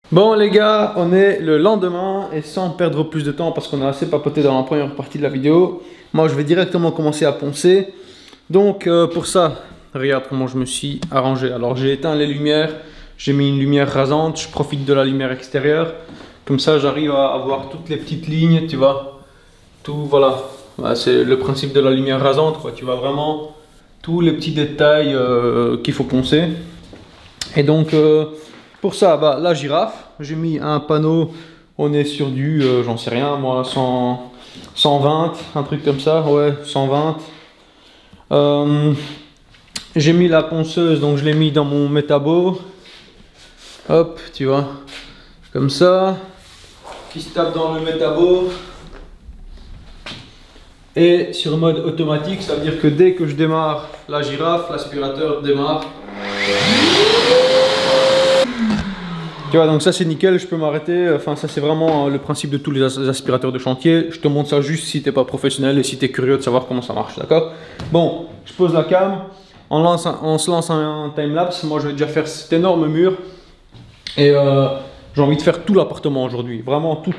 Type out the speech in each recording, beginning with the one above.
Bon les gars, on est le lendemain et sans perdre plus de temps parce qu'on a assez papoté dans la première partie de la vidéo, moi je vais directement commencer à poncer. Donc pour ça, regarde comment je me suis arrangé. Alors j'ai éteint les lumières, j'ai mis une lumière rasante, je profite de la lumière extérieure. Comme ça j'arrive à avoir toutes les petites lignes, tu vois. Tout, voilà, c'est le principe de la lumière rasante, quoi. Tu vois vraiment tous les petits détails qu'il faut poncer. Et donc pour ça, bah, la girafe, j'ai mis un panneau, on est sur du, j'en sais rien, moi, 120, un truc comme ça, ouais, 120. J'ai mis la ponceuse, donc je l'ai mis dans mon métabo. Hop, tu vois, comme ça, qui se tape dans le métabo. Et sur mode automatique, ça veut dire que dès que je démarre la girafe, l'aspirateur démarre. Tu vois, donc ça c'est nickel, je peux m'arrêter. Enfin, ça c'est vraiment le principe de tous les aspirateurs de chantier. Je te montre ça juste si t'es pas professionnel et si t'es curieux de savoir comment ça marche, d'accord? Bon, je pose la cam, on se lance un timelapse. Moi je vais déjà faire cet énorme mur. Et j'ai envie de faire tout l'appartement aujourd'hui. Vraiment tout.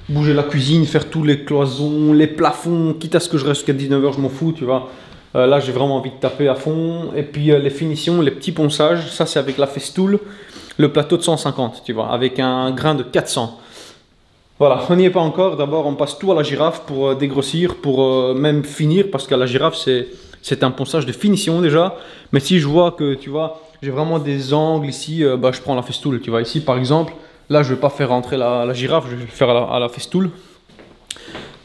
Bouger la cuisine, faire tous les cloisons, les plafonds, quitte à ce que je reste jusqu'à 19 h, je m'en fous, tu vois. Là j'ai vraiment envie de taper à fond. Et puis les finitions, les petits ponçages, ça c'est avec la festool. Le plateau de 150, tu vois, avec un grain de 400. Voilà, on n'y est pas encore. D'abord, on passe tout à la girafe pour dégrossir, pour même finir, parce qu'à la girafe, c'est un ponçage de finition déjà. Mais si je vois que, tu vois, j'ai vraiment des angles ici, bah, je prends la festool, tu vois. Ici, par exemple, là, je ne vais pas faire rentrer la girafe, je vais le faire à la festool.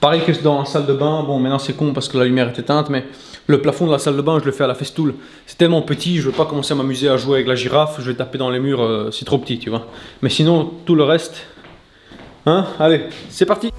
Pareil que dans la salle de bain, bon, maintenant c'est con parce que la lumière est éteinte, mais le plafond de la salle de bain, je le fais à la festool. C'est tellement petit, je ne veux pas commencer à m'amuser à jouer avec la girafe, je vais taper dans les murs, c'est trop petit, tu vois. Mais sinon, tout le reste, hein, allez, c'est parti!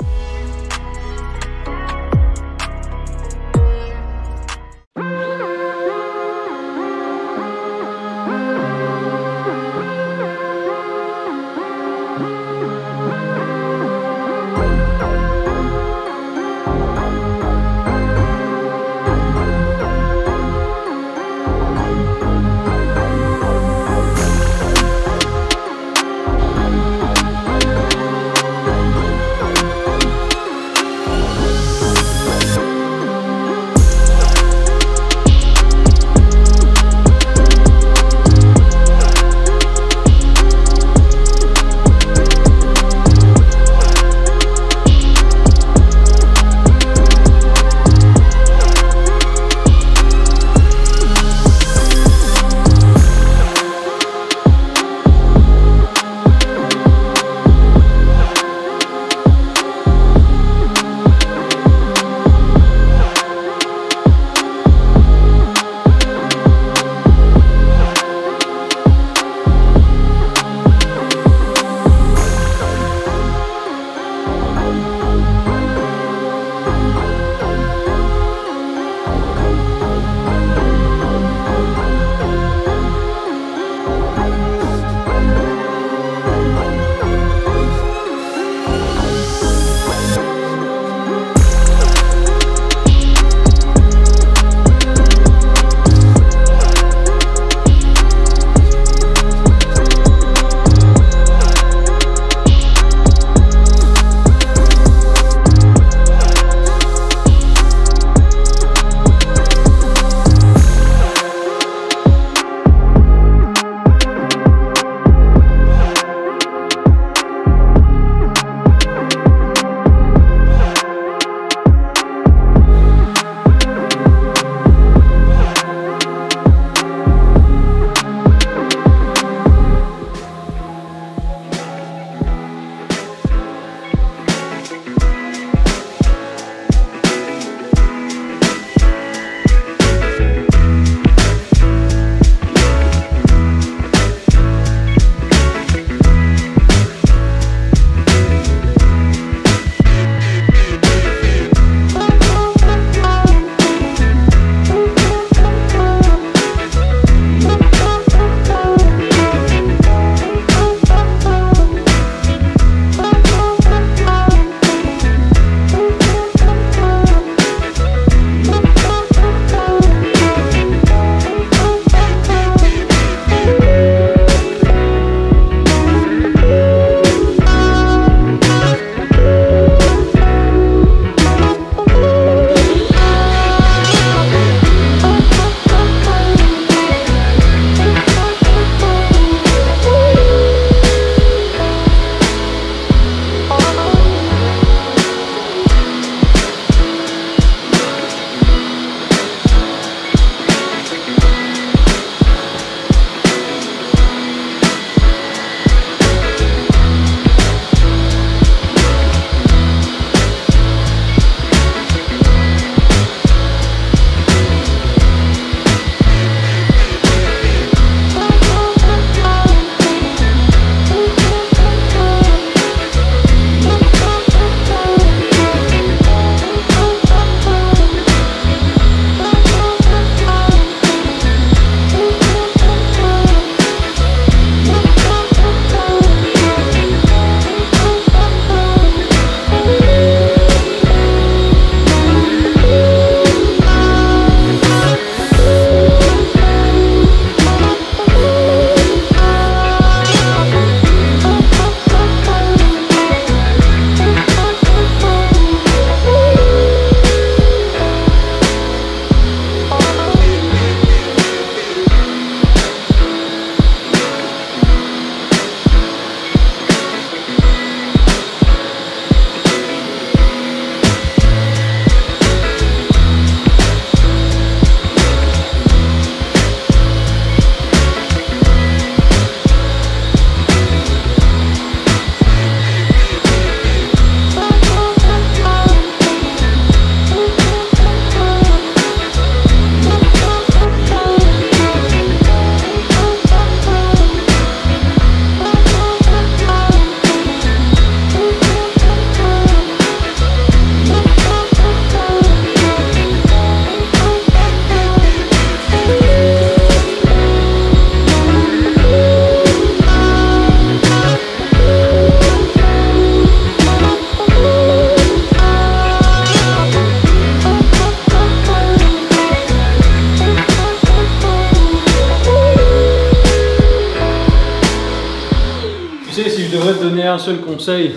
Tu sais, si je devrais te donner un seul conseil,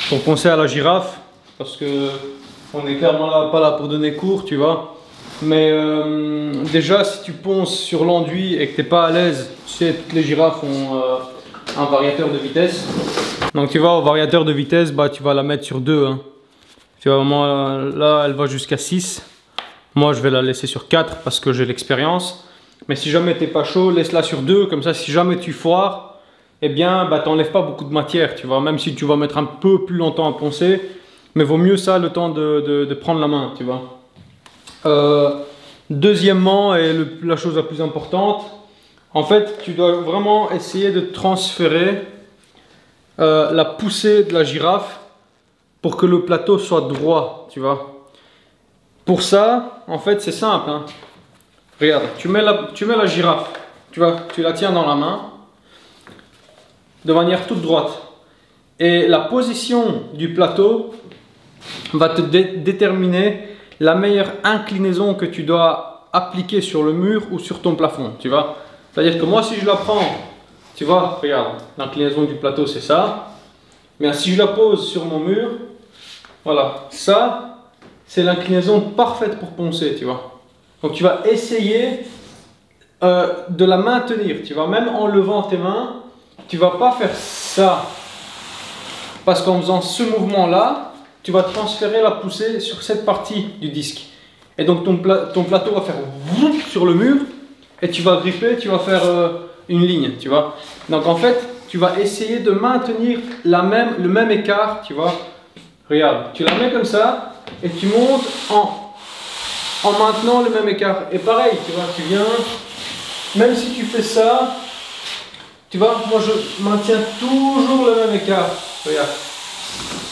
ton conseil à la girafe, parce que on est clairement là, pas là pour donner cours, tu vois. Mais déjà, si tu ponces sur l'enduit et que t'es pas à l'aise, tu sais, toutes les girafes ont un variateur de vitesse. Donc tu vois, au variateur de vitesse, bah, tu vas la mettre sur 2. Hein. Tu vois, vraiment, là, elle va jusqu'à 6. Moi, je vais la laisser sur 4 parce que j'ai l'expérience. Mais si jamais t'es pas chaud, laisse-la sur 2. Comme ça, si jamais tu foires, eh bien, bah, t'enlèves pas beaucoup de matière, tu vois. Même si tu vas mettre un peu plus longtemps à poncer. Mais vaut mieux ça, le temps de prendre la main, tu vois. Deuxièmement, et la chose la plus importante, en fait, tu dois vraiment essayer de transférer la poussée de la girafe pour que le plateau soit droit, tu vois. Pour ça, en fait, c'est simple. Hein. Regarde, tu mets la girafe, tu vois, tu la tiens dans la main de manière toute droite. Et la position du plateau va te déterminer la meilleure inclinaison que tu dois appliquer sur le mur ou sur ton plafond, tu vois. C'est-à-dire que moi, si je la prends, tu vois, regarde, l'inclinaison du plateau, c'est ça. Mais si je la pose sur mon mur, voilà, ça, c'est l'inclinaison parfaite pour poncer, tu vois. Donc, tu vas essayer de la maintenir, tu vois. Même en levant tes mains, tu vas pas faire ça. Parce qu'en faisant ce mouvement-là, tu vas transférer la poussée sur cette partie du disque. Et donc ton plateau va faire sur le mur et tu vas gripper, tu vas faire une ligne, tu vois. Donc en fait, tu vas essayer de maintenir le même écart, tu vois. Regarde, tu la mets comme ça et tu montes en maintenant le même écart. Et pareil, tu vois, tu viens, même si tu fais ça, tu vois, moi je maintiens toujours le même écart. Regarde,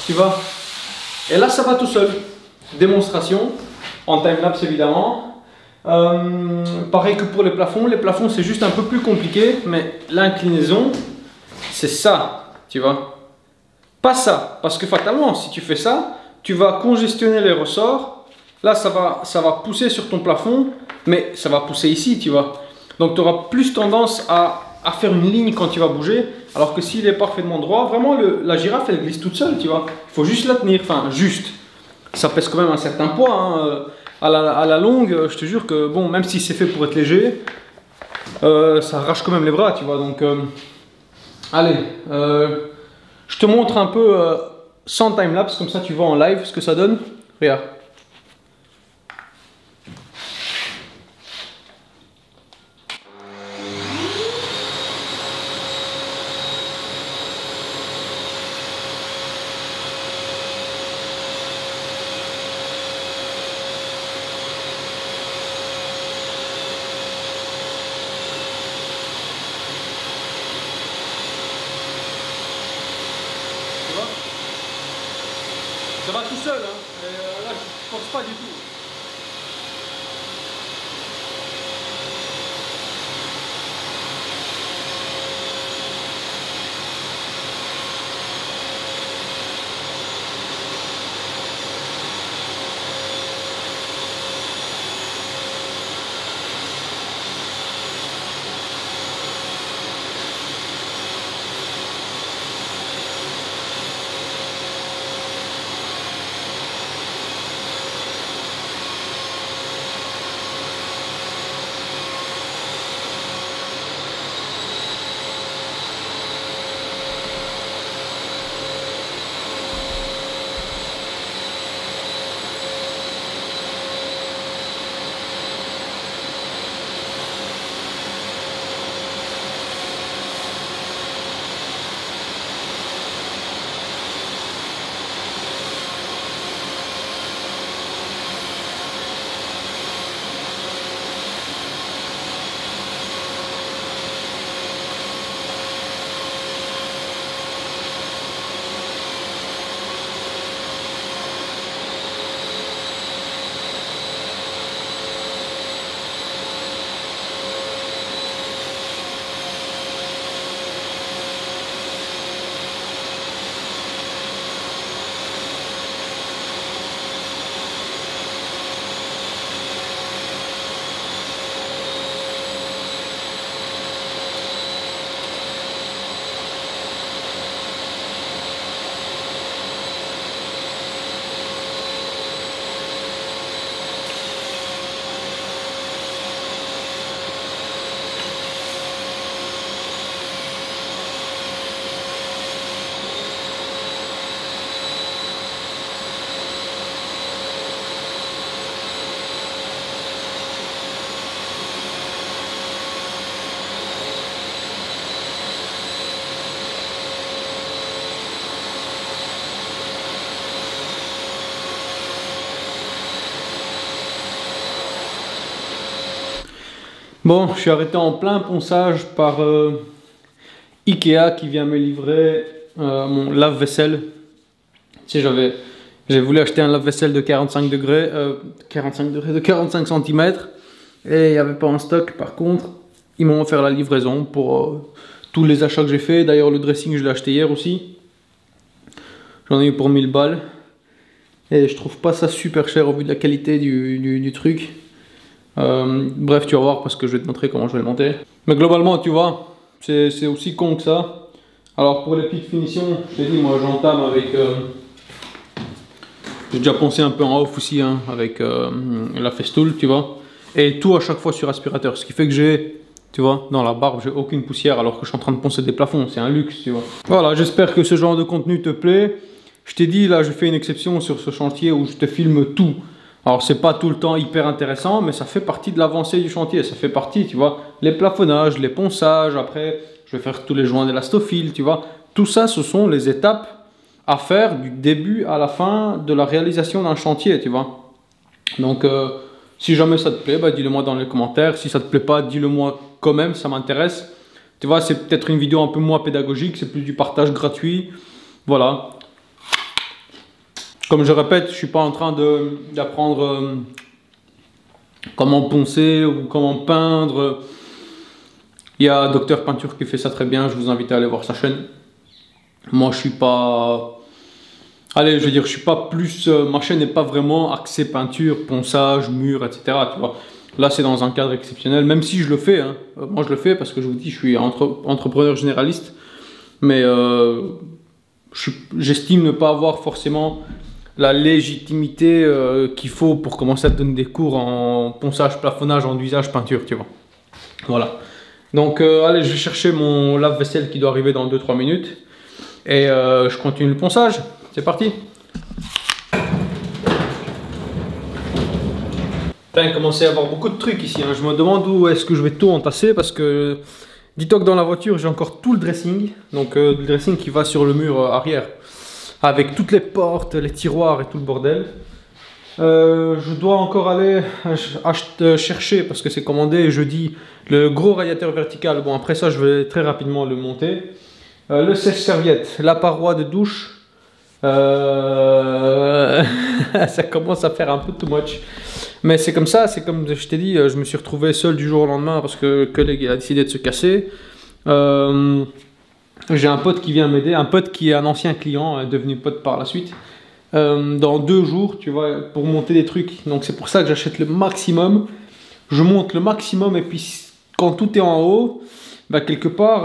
tu vois. Et là, ça va tout seul. Démonstration, en time-lapse évidemment. Pareil que pour les plafonds. Les plafonds, c'est juste un peu plus compliqué, mais l'inclinaison, c'est ça, tu vois. Pas ça, parce que fatalement, si tu fais ça, tu vas congestionner les ressorts. Là, ça va pousser sur ton plafond, mais ça va pousser ici, tu vois. Donc, tu auras plus tendance à faire une ligne quand tu vas bouger, alors que s'il est parfaitement droit, vraiment la girafe elle glisse toute seule, tu vois. Il faut juste la tenir, enfin juste. Ça pèse quand même un certain poids, hein. À la longue, je te jure que bon, même si c'est fait pour être léger, ça arrache quand même les bras, tu vois. Donc, allez, je te montre un peu sans time-lapse, comme ça tu vois en live ce que ça donne. Regarde. Ça va tout seul, hein. Et, là, je pense pas du tout. Bon, je suis arrêté en plein ponçage par Ikea qui vient me livrer mon lave-vaisselle. Tu sais, j'ai voulu acheter un lave-vaisselle de 45 degrés, de 45 cm et il n'y avait pas en stock. Par contre, ils m'ont offert la livraison pour tous les achats que j'ai fait. D'ailleurs, le dressing, je l'ai acheté hier aussi. J'en ai eu pour 1000 balles. Et je trouve pas ça super cher au vu de la qualité du truc. Bref, tu vas voir parce que je vais te montrer comment je vais le monter. Mais globalement, tu vois, c'est aussi con que ça. Alors pour les petites finitions, je t'ai dit, moi j'entame avec... j'ai déjà poncé un peu en off aussi, hein, avec la Festool, tu vois. Et tout à chaque fois sur aspirateur. Ce qui fait que j'ai, tu vois, dans la barbe, j'ai aucune poussière alors que je suis en train de poncer des plafonds. C'est un luxe, tu vois. Voilà, j'espère que ce genre de contenu te plaît. Je t'ai dit, là, je fais une exception sur ce chantier où je te filme tout. Alors, c'est pas tout le temps hyper intéressant, mais ça fait partie de l'avancée du chantier. Ça fait partie, tu vois, les plafonnages, les ponçages. Après, je vais faire tous les joints d'élastophile, tu vois. Tout ça, ce sont les étapes à faire du début à la fin de la réalisation d'un chantier, tu vois. Donc, si jamais ça te plaît, bah, dis-le moi dans les commentaires. Si ça te plaît pas, dis-le moi quand même, ça m'intéresse. Tu vois, c'est peut-être une vidéo un peu moins pédagogique, c'est plus du partage gratuit. Voilà. Comme je répète, je ne suis pas en train d'apprendre comment poncer ou comment peindre. Il y a Docteur Peinture qui fait ça très bien, je vous invite à aller voir sa chaîne. Moi, je suis pas... Allez, je veux dire, je suis pas plus... ma chaîne n'est pas vraiment axée peinture, ponçage, mur, etc. Tu vois. Là, c'est dans un cadre exceptionnel, même si je le fais. Hein. Moi, je le fais parce que je vous dis, je suis entrepreneur généraliste. Mais j'estime ne pas avoir forcément... la légitimité qu'il faut pour commencer à te donner des cours en ponçage, plafonnage, enduisage, peinture, tu vois. Voilà. Donc, allez, je vais chercher mon lave-vaisselle qui doit arriver dans 2-3 minutes. Et je continue le ponçage. C'est parti. Il commence à y avoir beaucoup de trucs ici. Hein. Je me demande où est-ce que je vais tout entasser parce que... dis-toi que dans la voiture, j'ai encore tout le dressing. Donc, le dressing qui va sur le mur arrière. Avec toutes les portes, les tiroirs et tout le bordel. Je dois encore aller chercher, parce que c'est commandé jeudi, le gros radiateur vertical. Bon, après ça, je vais très rapidement le monter. Le sèche-serviette, la paroi de douche. Ça commence à faire un peu too much. Mais c'est comme ça, c'est comme je t'ai dit, je me suis retrouvé seul du jour au lendemain parce que le collègue a décidé de se casser. J'ai un pote qui vient m'aider, un pote qui est un ancien client, devenu pote par la suite. Dans 2 jours, tu vois, pour monter des trucs. Donc c'est pour ça que j'achète le maximum. Je monte le maximum et puis quand tout est en haut, bah quelque part,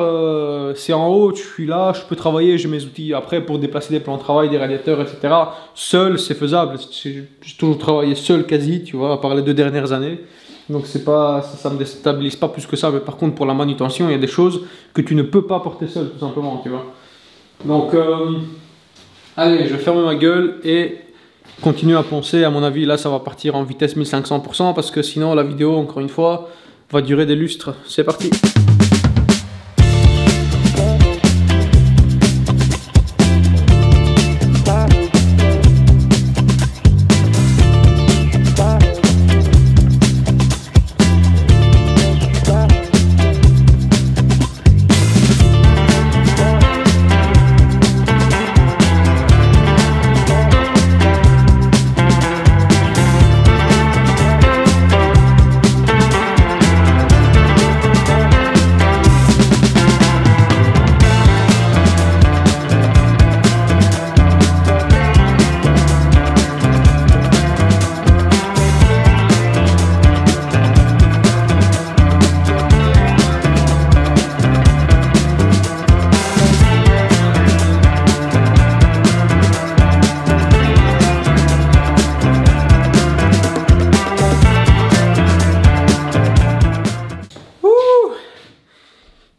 c'est en haut, je suis là, je peux travailler, j'ai mes outils. Après, pour déplacer des plans de travail, des radiateurs, etc. Seul, c'est faisable. J'ai toujours travaillé seul quasi, tu vois, à part les 2 dernières années. Donc c'est pas, ça me déstabilise pas plus que ça, mais par contre pour la manutention, il y a des choses que tu ne peux pas porter seul, tout simplement, tu vois. Donc, allez, je vais fermer ma gueule et continuer à poncer. À mon avis, là, ça va partir en vitesse 1500% parce que sinon, la vidéo, encore une fois, va durer des lustres. C'est parti.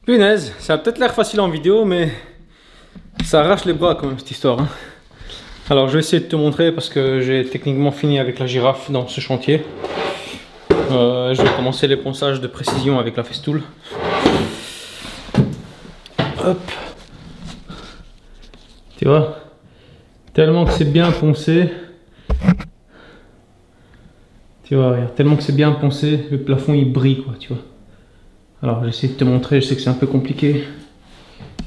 Punaise, ça a peut-être l'air facile en vidéo, mais ça arrache les bras quand même cette histoire. Hein. Alors je vais essayer de te montrer parce que j'ai techniquement fini avec la girafe dans ce chantier. Je vais commencer les ponçages de précision avec la Festool. Hop. Tu vois, tellement que c'est bien poncé. Tu vois, regarde, tellement que c'est bien poncé, le plafond il brille quoi, tu vois. Alors j'essaie de te montrer, je sais que c'est un peu compliqué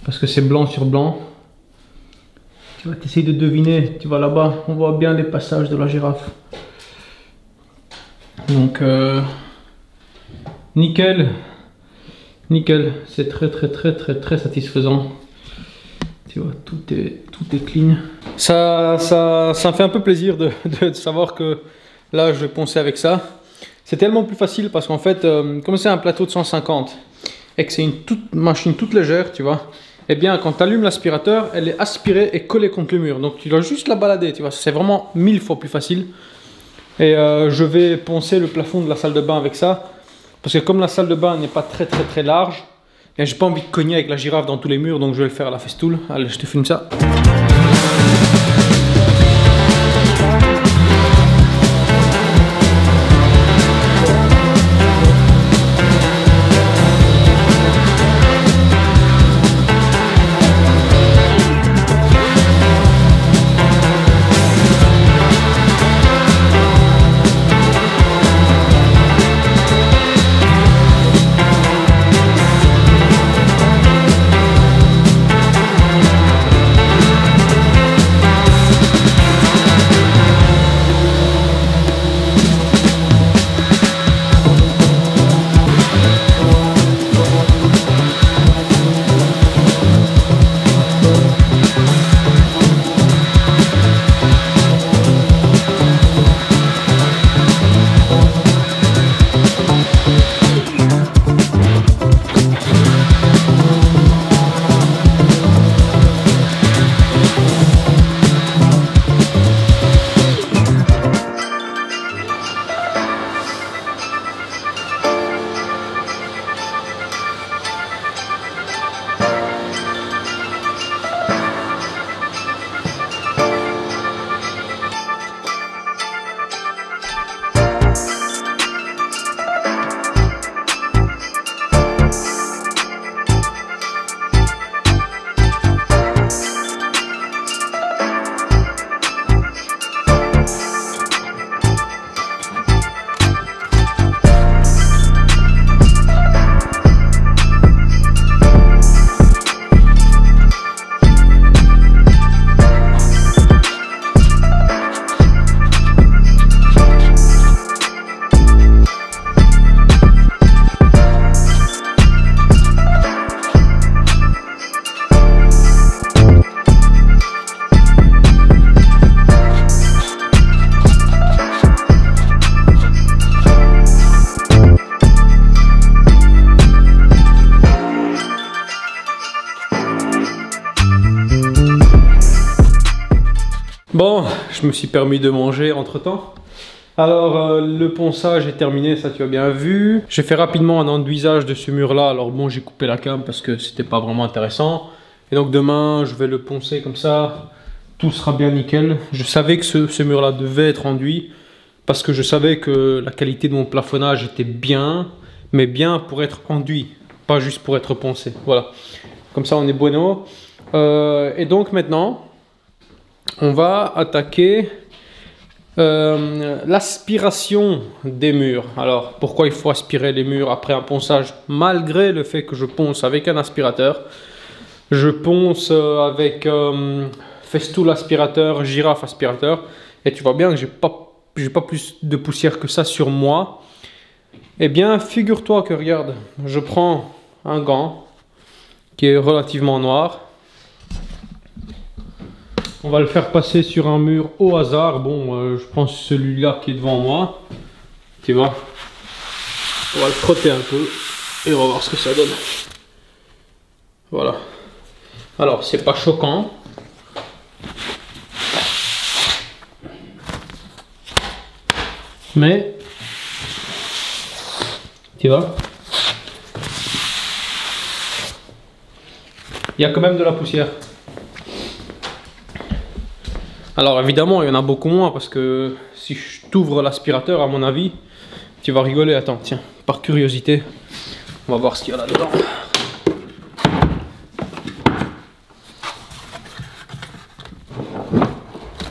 parce que c'est blanc sur blanc. Tu vas essayer de deviner, tu vois là-bas, on voit bien les passages de la girafe. Donc nickel, nickel, c'est très satisfaisant. Tu vois, tout est clean. Ça me fait un peu plaisir de savoir que là je vais poncer avec ça. C'est tellement plus facile parce qu'en fait, comme c'est un plateau de 150 et que c'est une machine toute légère, tu vois, eh bien quand tu allumes l'aspirateur, elle est aspirée et collée contre le mur. Donc tu dois juste la balader, tu vois, c'est vraiment 1000 fois plus facile. Et je vais poncer le plafond de la salle de bain avec ça. Parce que comme la salle de bain n'est pas très large, j'ai pas envie de cogner avec la girafe dans tous les murs, donc je vais le faire à la festool. Allez, je te filme ça. Bon, je me suis permis de manger entre temps. Alors le ponçage est terminé, ça tu as bien vu. J'ai fait rapidement un enduisage de ce mur là. Alors bon, j'ai coupé la cam parce que c'était pas vraiment intéressant. Et donc demain je vais le poncer comme ça. Tout sera bien nickel. Je savais que ce mur là devait être enduit. Parce que je savais que la qualité de mon plafonnage était bien. Mais bien pour être enduit. Pas juste pour être poncé. Voilà. Comme ça on est bueno. Et donc maintenant on va attaquer l'aspiration des murs. Alors pourquoi il faut aspirer les murs après un ponçage? Malgré le fait que je ponce avec un aspirateur, je ponce avec festool aspirateur, girafe aspirateur, et tu vois bien que j'ai pas plus de poussière que ça sur moi. Eh bien figure-toi que regarde, je prends un gant qui est relativement noir. On va le faire passer sur un mur au hasard. Bon, je prends celui-là qui est devant moi. Tu vois, on va le frotter un peu et on va voir ce que ça donne. Voilà. Alors, c'est pas choquant. Mais, tu vois, il y a quand même de la poussière. Alors évidemment il y en a beaucoup moins parce que si je t'ouvre l'aspirateur, à mon avis tu vas rigoler. Attends, tiens, par curiosité on va voir ce qu'il y a là dedans.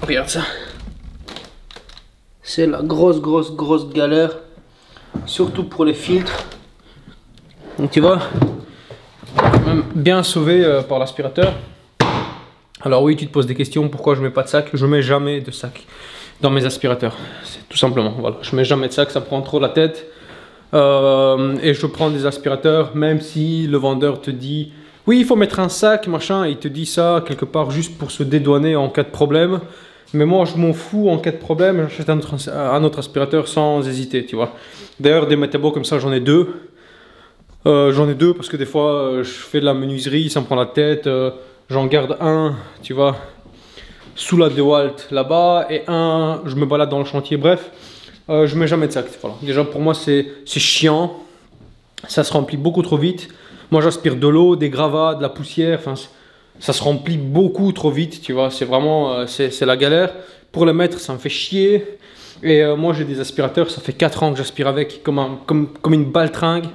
Regarde ça, c'est la grosse galère, surtout pour les filtres. Donc tu vois, quand même bien sauvé par l'aspirateur. Alors oui, tu te poses des questions, pourquoi je mets pas de sac? Je mets jamais de sac dans mes aspirateurs. C'est tout simplement, voilà, je mets jamais de sac, ça prend trop la tête. Et je prends des aspirateurs, même si le vendeur te dit oui, il faut mettre un sac, machin, il te dit ça quelque part juste pour se dédouaner en cas de problème. Mais moi, je m'en fous, en cas de problème, j'achète un autre aspirateur sans hésiter, tu vois. D'ailleurs, des Metabo comme ça, j'en ai deux. J'en ai deux parce que des fois, je fais de la menuiserie, ça me prend la tête. J'en garde un, tu vois, sous la DeWalt là-bas, et un, je me balade dans le chantier, bref. Je mets jamais de sac, voilà. Déjà, pour moi, c'est chiant. Ça se remplit beaucoup trop vite. Moi, j'aspire de l'eau, des gravats, de la poussière, enfin... Ça se remplit beaucoup trop vite, tu vois, c'est vraiment, c'est la galère. Pour le mettre, ça me fait chier. Et moi, j'ai des aspirateurs, ça fait 4 ans que j'aspire avec, comme une baltringue,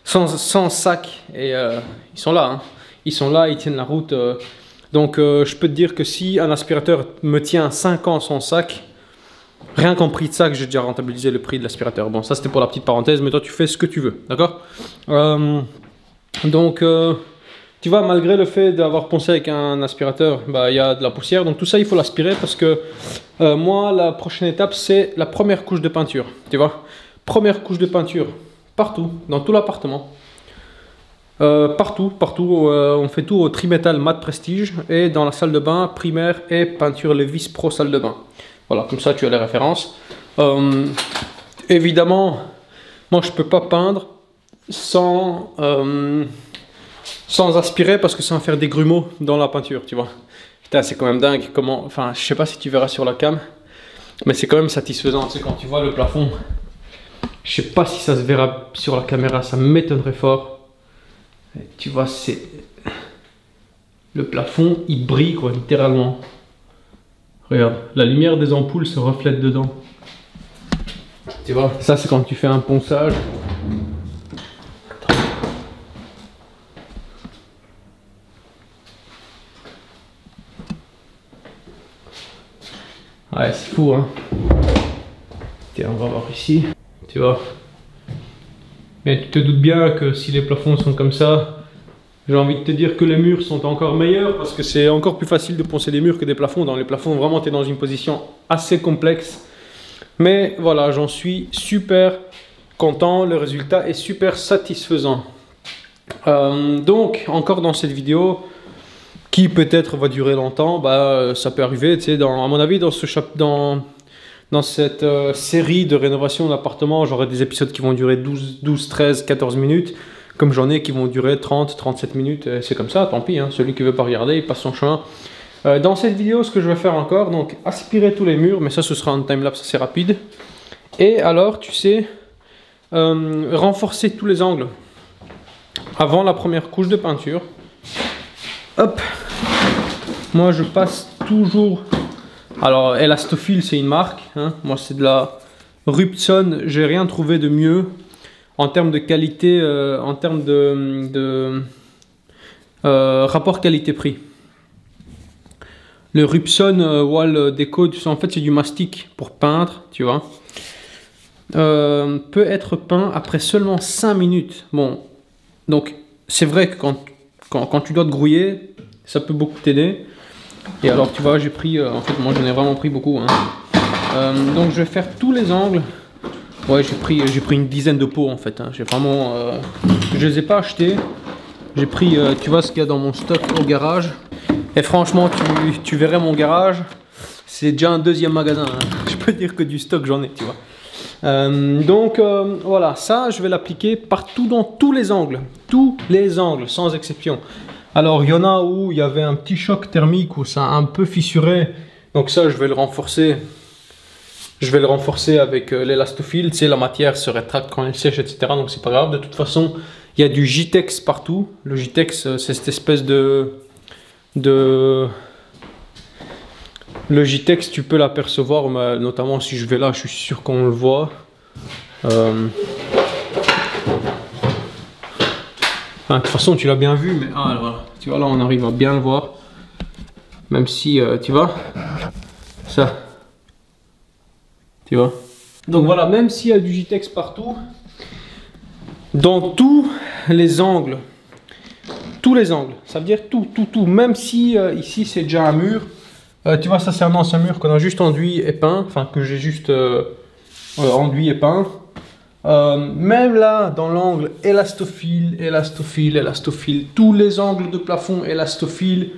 sans sac. Et ils sont là, hein. Ils sont là, ils tiennent la route. Donc, je peux te dire que si un aspirateur me tient 5 ans sans sac, rien qu'en prix de sac, j'ai déjà rentabilisé le prix de l'aspirateur. Bon, ça, c'était pour la petite parenthèse, mais toi, tu fais ce que tu veux, d'accord? Tu vois, malgré le fait d'avoir poncé avec un aspirateur, bah, y a de la poussière. Donc tout ça, il faut l'aspirer parce que moi, la prochaine étape, c'est la première couche de peinture. Tu vois, première couche de peinture partout, dans tout l'appartement. Partout. On fait tout au Trimétal Mat Prestige. Et dans la salle de bain, primaire et peinture Levis Pro salle de bain. Voilà, comme ça, tu as les références. Évidemment, moi, je peux pas peindre sans aspirer parce que ça va faire des grumeaux dans la peinture, tu vois. Putain, c'est quand même dingue comment... Enfin, je sais pas si tu verras sur la cam, mais c'est quand même satisfaisant, tu sais, quand tu vois le plafond. Je sais pas si ça se verra sur la caméra, ça m'étonnerait fort. Et tu vois, c'est... Le plafond, il brille, quoi, littéralement. Regarde, la lumière des ampoules se reflète dedans. Tu vois, ça c'est quand tu fais un ponçage. Ouais, c'est fou, hein. Tiens, on va voir ici. Tu vois. Mais tu te doutes bien que si les plafonds sont comme ça, j'ai envie de te dire que les murs sont encore meilleurs parce que c'est encore plus facile de poncer des murs que des plafonds. Dans les plafonds, vraiment, tu es dans une position assez complexe. Mais voilà, j'en suis super content. Le résultat est super satisfaisant. Donc, encore dans cette vidéo... qui peut-être va durer longtemps, bah, ça peut arriver, tu sais, à mon avis, dans cette série de rénovation d'appartements, j'aurai des épisodes qui vont durer 12, 13, 14 minutes, comme j'en ai qui vont durer 30, 37 minutes, c'est comme ça, tant pis, hein, celui qui veut pas regarder, il passe son chemin. Dans cette vidéo, ce que je vais faire encore, donc aspirer tous les murs, mais ça, ce sera un timelapse assez rapide, et alors, tu sais, renforcer tous les angles avant la première couche de peinture. Hop, moi je passe toujours, alors Elastofil c'est une marque, hein. Moi c'est de la Rupson, j'ai rien trouvé de mieux en termes de qualité, en termes de rapport qualité-prix. Le Rupson Wall Deco, en fait c'est du mastic pour peindre, tu vois, peut être peint après seulement 5 minutes. Bon, donc c'est vrai que quand tu dois te grouiller, ça peut beaucoup t'aider. Et alors tu vois, j'ai pris, en fait moi j'en ai vraiment pris beaucoup, hein. Donc je vais faire tous les angles. Ouais, j'ai pris une dizaine de pots en fait, hein. J'ai vraiment, je les ai pas achetés. J'ai pris, tu vois ce qu'il y a dans mon stock au garage. Et franchement, tu verrais mon garage, c'est déjà un deuxième magasin, hein. Je peux dire que du stock j'en ai, tu vois. Donc voilà, ça je vais l'appliquer partout dans tous les angles sans exception. Alors il y en a où il y avait un petit choc thermique, où ça a un peu fissuré, donc ça je vais le renforcer. Je vais le renforcer avec l'élastofil, tu sais, la matière se rétracte quand elle sèche, etc. Donc c'est pas grave, de toute façon il y a du Jitex partout. Le Jitex c'est cette espèce le Jitex, tu peux l'apercevoir, notamment si je vais là, je suis sûr qu'on le voit. Enfin, de toute façon, tu l'as bien vu, mais ah, voilà. Tu vois, là, on arrive à bien le voir. Même si, tu vois, ça. Tu vois. Donc voilà, même s'il y a du Jitex partout, dans tous les angles, tous les angles, ça veut dire tout, même si ici c'est déjà un mur, tu vois ça c'est un ancien mur qu'on a juste enduit et peint, enfin que j'ai juste enduit et peint. Même là dans l'angle élastophile, tous les angles de plafond élastophile,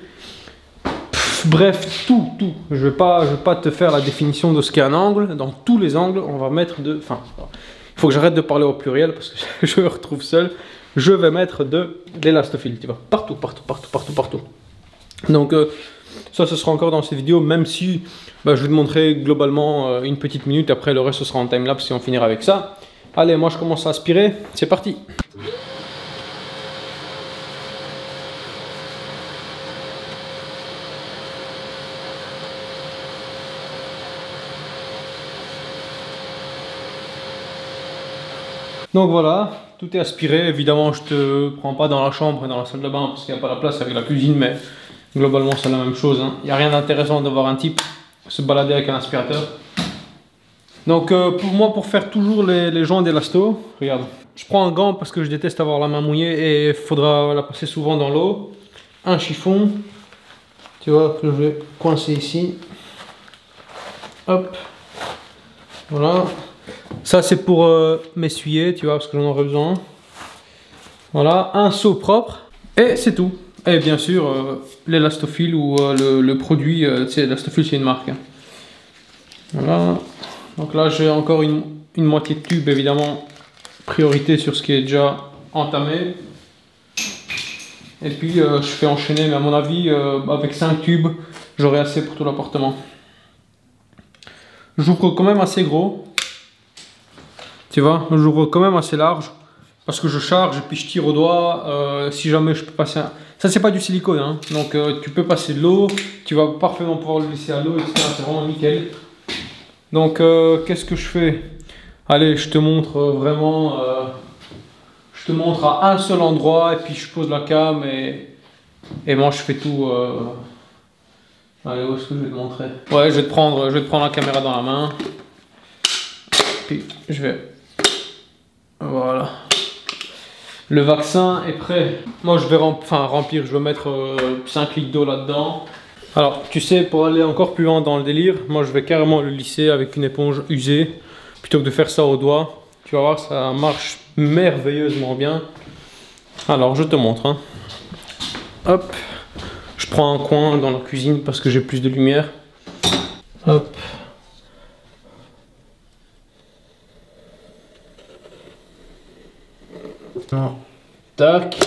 bref tout. Je vais pas te faire la définition de ce qu'est un angle. Dans tous les angles on va mettre de, enfin il faut que j'arrête de parler au pluriel parce que je me retrouve seul. Je vais mettre de l'élastophile, tu vois, partout. Donc ça ce sera encore dans cette vidéo, même si je vais te montrer globalement une petite minute, après le reste ce sera en timelapse et on finira avec ça. Allez, moi je commence à aspirer, c'est parti. Donc voilà, tout est aspiré. Évidemment, je te prends pas dans la chambre et dans la salle de bain parce qu'il n'y a pas la place avec la cuisine, mais globalement c'est la même chose. Il n'y a rien d'intéressant de voir un type se balader avec un aspirateur. Donc pour moi, pour faire toujours les joints d'élasto, regarde, je prends un gant parce que je déteste avoir la main mouillée et il faudra la passer souvent dans l'eau. Un chiffon, tu vois, que je vais coincer ici. Hop, voilà. Ça c'est pour m'essuyer, tu vois, parce que j'en aurai besoin. Voilà, un seau propre et c'est tout. Et bien sûr l'élastophile ou le produit, c'est l'élastophile, c'est une marque. Voilà. Donc là j'ai encore une moitié de tube, évidemment. Priorité sur ce qui est déjà entamé. Et puis je fais enchaîner, mais à mon avis avec 5 tubes j'aurai assez pour tout l'appartement. J'ouvre quand même assez gros. Tu vois, j'ouvre quand même assez large parce que je charge et puis je tire au doigt. Si jamais je peux passer un... Ça c'est pas du silicone, hein. Donc tu peux passer de l'eau, tu vas parfaitement pouvoir le laisser à l'eau, etc. C'est vraiment nickel. Donc qu'est-ce que je fais? Allez, je te montre vraiment, je te montre à un seul endroit et puis je pose la cam et moi je fais tout. Allez, où est-ce que je vais te montrer? Ouais, je vais te prendre la caméra dans la main. Puis je vais... Voilà. Le vaccin est prêt. Moi je vais remplir, je vais mettre 5 litres d'eau là-dedans. Alors tu sais, pour aller encore plus loin dans le délire, moi je vais carrément le lisser avec une éponge usée. Plutôt que de faire ça au doigt. Tu vas voir, ça marche merveilleusement bien. Alors je te montre. Hein. Hop. Je prends un coin dans la cuisine parce que j'ai plus de lumière. Hop. Tac.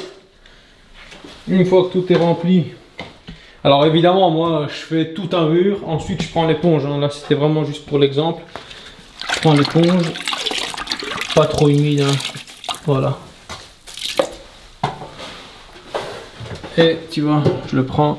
Une fois que tout est rempli, alors évidemment moi je fais tout un mur, ensuite je prends l'éponge, hein. Là c'était vraiment juste pour l'exemple. Je prends l'éponge, pas trop humide, hein. Voilà. Et tu vois, je le prends.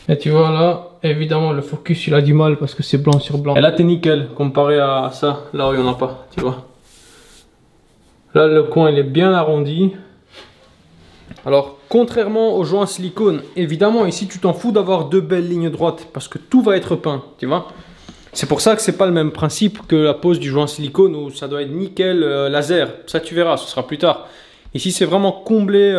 Et tu vois là, évidemment le focus il a du mal parce que c'est blanc sur blanc. Et là t'es nickel comparé à ça, là où il n'y en a pas, tu vois. Là le coin il est bien arrondi. Alors contrairement aux joints silicone, évidemment ici tu t'en fous d'avoir deux belles lignes droites parce que tout va être peint, tu vois. C'est pour ça que c'est pas le même principe que la pose du joint silicone où ça doit être nickel laser. Ça tu verras, ce sera plus tard. Ici c'est vraiment combler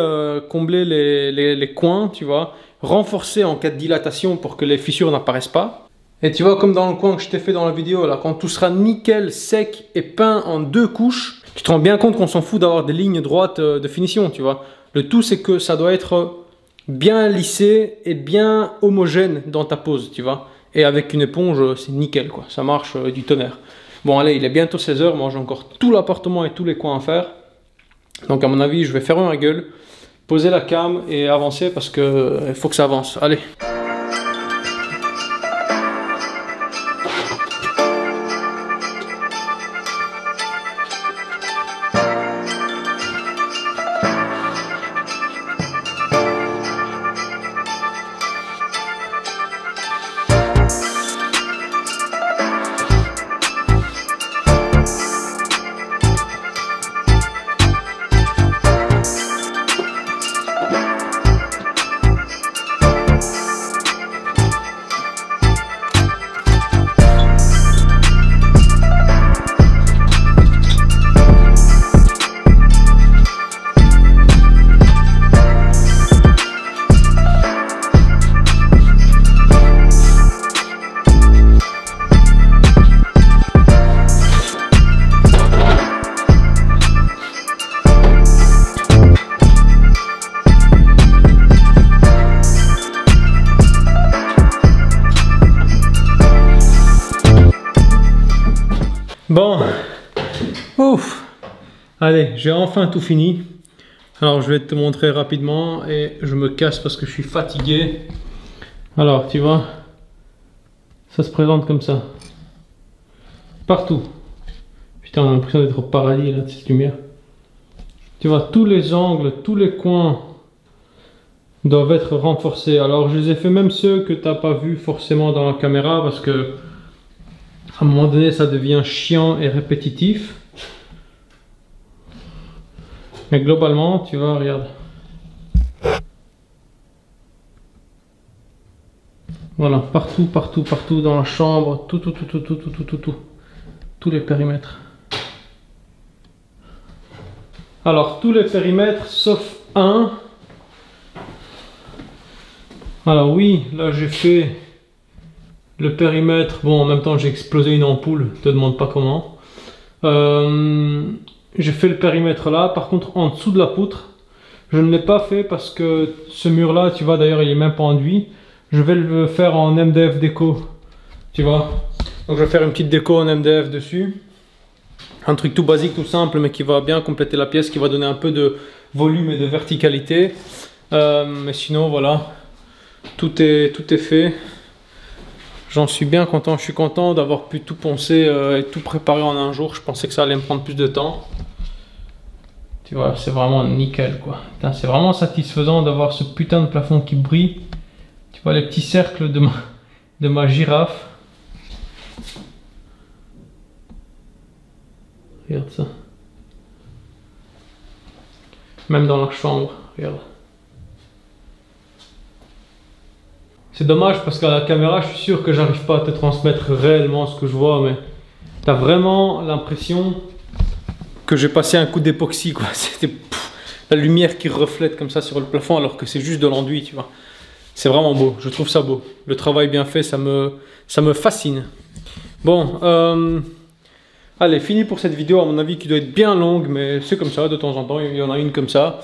les coins, tu vois. Renforcer en cas de dilatation pour que les fissures n'apparaissent pas. Et tu vois comme dans le coin que je t'ai fait dans la vidéo là, quand tout sera nickel, sec et peint en 2 couches, tu te rends bien compte qu'on s'en fout d'avoir des lignes droites de finition, tu vois. Le tout c'est que ça doit être bien lissé et bien homogène dans ta pose, tu vois. Et avec une éponge c'est nickel quoi, ça marche du tonnerre. Bon allez, il est bientôt 16 h, moi j'ai encore tout l'appartement et tous les coins à faire. Donc à mon avis je vais fermer ma gueule, poser la cam et avancer parce que il faut que ça avance. Allez. Ouf. Allez, j'ai enfin tout fini. Alors je vais te montrer rapidement et je me casse parce que je suis fatigué. Alors tu vois, ça se présente comme ça. Partout. Putain, on a l'impression d'être au paradis là, de cette lumière. Tu vois, tous les angles, tous les coins doivent être renforcés. Alors je les ai fait même ceux que tu n'as pas vu forcément dans la caméra parce que à un moment donné ça devient chiant et répétitif. Mais globalement, tu vois, regarde. Voilà, partout, partout, partout dans la chambre, tout. Tous les périmètres. Alors, tous les périmètres sauf un. Alors oui, là j'ai fait le périmètre. Bon, en même temps j'ai explosé une ampoule, te demande pas comment. J'ai fait le périmètre là, par contre en dessous de la poutre, je ne l'ai pas fait parce que ce mur là, tu vois, d'ailleurs il est même pas enduit. Je vais le faire en MDF déco, tu vois. Donc je vais faire une petite déco en MDF dessus. Un truc tout basique, tout simple, mais qui va bien compléter la pièce, qui va donner un peu de volume et de verticalité. Mais sinon voilà, tout est fait. J'en suis bien content, je suis content d'avoir pu tout poncer et tout préparer en un jour. Je pensais que ça allait me prendre plus de temps. Tu vois, c'est vraiment nickel quoi. C'est vraiment satisfaisant d'avoir ce putain de plafond qui brille. Tu vois les petits cercles de ma girafe. Regarde ça. Même dans la chambre, regarde. C'est dommage parce qu'à la caméra, je suis sûr que j'arrive pas à te transmettre réellement ce que je vois, mais t'as vraiment l'impression que j'ai passé un coup d'époxy, quoi. C'était la lumière qui reflète comme ça sur le plafond alors que c'est juste de l'enduit, tu vois. C'est vraiment beau, je trouve ça beau. Le travail bien fait, ça me fascine. Bon, allez, fini pour cette vidéo, à mon avis, qui doit être bien longue, mais c'est comme ça, de temps en temps, il y en a une comme ça.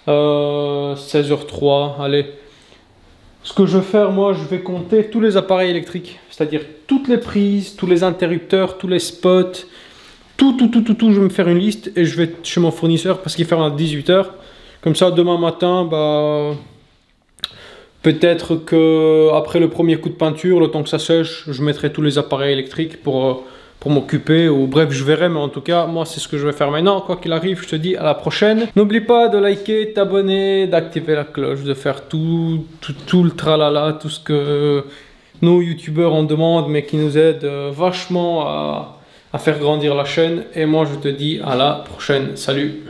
16h03, allez. Ce que je vais faire, moi, je vais compter tous les appareils électriques, c'est-à-dire toutes les prises, tous les interrupteurs, tous les spots, tout. Je vais me faire une liste et je vais chez mon fournisseur parce qu'il ferme à 18 h. Comme ça, demain matin, bah, peut-être que après le premier coup de peinture, le temps que ça sèche, je mettrai tous les appareils électriques pour m'occuper, ou bref, je verrai, mais en tout cas, moi, c'est ce que je vais faire maintenant. Quoi qu'il arrive, je te dis à la prochaine. N'oublie pas de liker, t'abonner, d'activer la cloche, de faire tout le tralala, tout ce que nos youtubeurs en demandent, mais qui nous aide vachement à faire grandir la chaîne. Et moi, je te dis à la prochaine. Salut!